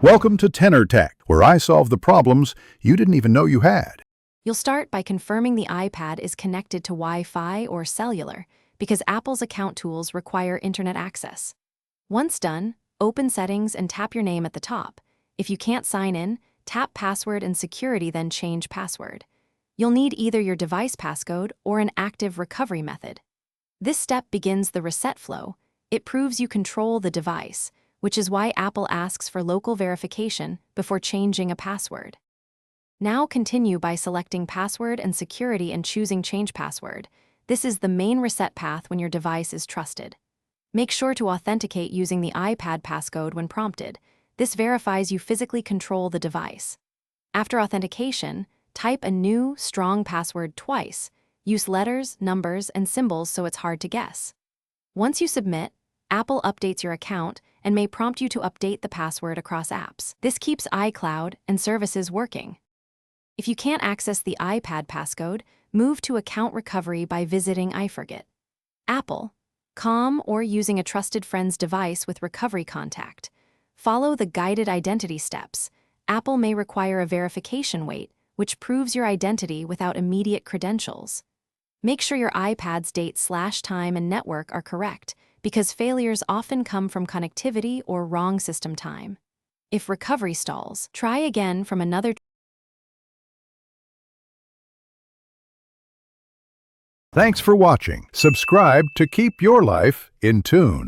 Welcome to Tenor Tech, where I solve the problems you didn't even know you had. You'll start by confirming the iPad is connected to Wi-Fi or cellular, because Apple's account tools require internet access. Once done, open Settings and tap your name at the top. If you can't sign in, tap Password and Security, then change password. You'll need either your device passcode or an active recovery method. This step begins the reset flow. It proves you control the device, which is why Apple asks for local verification before changing a password. Now continue by selecting Password and Security and choosing Change Password. This is the main reset path when your device is trusted. Make sure to authenticate using the iPad passcode when prompted. This verifies you physically control the device. After authentication, type a new, strong password twice. Use letters, numbers, and symbols so it's hard to guess. Once you submit, Apple updates your account and may prompt you to update the password across apps. This keeps iCloud and services working. If you can't access the iPad passcode, move to account recovery by visiting iForget. Apple.com or using a trusted friend's device with recovery contact. Follow the guided identity steps. Apple may require a verification wait, which proves your identity without immediate credentials. Make sure your iPad's date/time and network are correct, because failures often come from connectivity or wrong system time. If recovery stalls, try again from another. Thanks for watching. Subscribe to keep your life in tune.